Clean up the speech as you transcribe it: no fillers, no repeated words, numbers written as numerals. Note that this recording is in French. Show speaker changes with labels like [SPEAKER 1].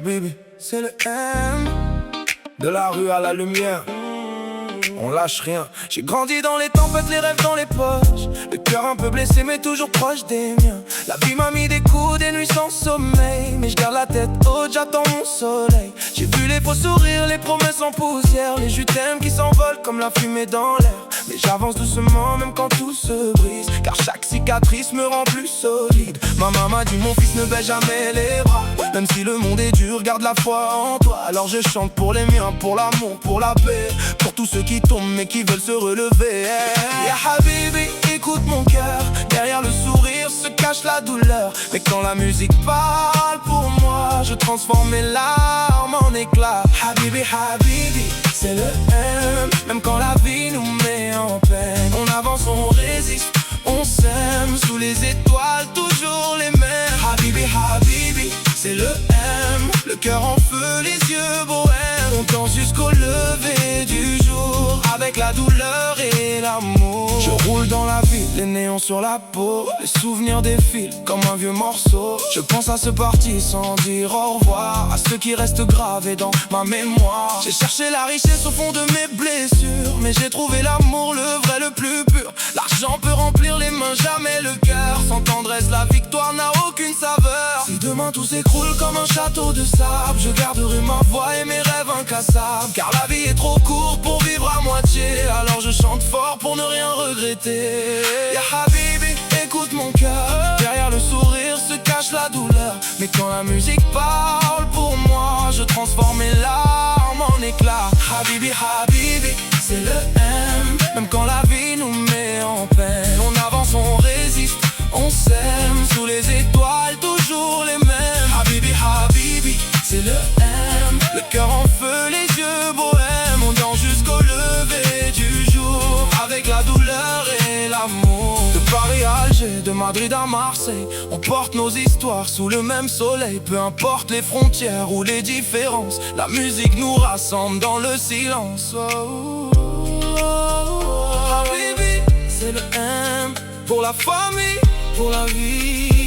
[SPEAKER 1] Habibi, c'est le M. De la rue à la lumière, on lâche rien. J'ai grandi dans les tempêtes, les rêves dans les poches. Le cœur un peu blessé mais toujours proche des miens. La vie m'a mis des coups, des nuits sans sommeil. Mais je garde la tête haute, j'attends mon soleil. J'ai vu les faux sourires, les promesses en poussière, les je t'aime qui s'envolent comme la fumée dans l'air. Mais j'avance doucement même quand tout se brise, car chaque cicatrice me rend plus solide. Ma maman m'a dit mon fils ne baisse jamais les bras. Même si le monde est dur, garde la foi en toi. Alors je chante pour les miens, pour l'amour, pour la paix, pour tous ceux qui tombent mais qui veulent se relever. Ya Habibi, écoute mon cœur. Derrière le sourire se cache la douleur. Mais quand la musique parle pour moi, je transforme mes larmes en éclats. Habibi, Habibi, c'est le M. Même quand la vie nous met en peine, on avance, on résiste, on s'aime. Sous les étoiles, toujours les mêmes. Habibi, Habibi, c'est le M. Le cœur en feu, les yeux bohèmes. On danse jusqu'au lever du jour, avec la douleur et l'amour. Je roule dans la ville, les néons sur la peau. Les souvenirs défilent comme un vieux morceau. Je pense à ce parti sans dire au revoir, à ceux qui restent gravés dans ma mémoire. J'ai cherché la richesse au fond de mes blessures, mais j'ai trouvé l'amour, le vrai, le plus pur. L'argent peut remplir les mains, jamais le cœur. Sans tendresse, la victoire n'a aucune saveur. Si demain tout s'écroule comme un château de sable, je garderai ma voix et mes rêves incassables. Car la vie est trop courte pour vivre à moitié, alors je chante fort pour ne rien regretter. Ya Habibi, écoute mon cœur. Derrière le sourire se cache la douleur. Mais quand la musique parle pour moi, je transforme mes larmes en éclats. Habibi, Habibi, c'est le M. Même quand la vie nous met en peine, on avance, on résiste, on s'aime. Sous les étoiles, toujours les mêmes. Habibi, Habibi, c'est le M. Le cœur en feu, les yeux bohèmes. On danse jusqu'au lever du jour, avec la douleur et l'amour. De Paris à Alger, de Madrid à Marseille, on porte nos histoires sous le même soleil. Peu importe les frontières ou les différences, la musique nous rassemble dans le silence. Habibi, c'est le M. Pour la famille, pour la vie.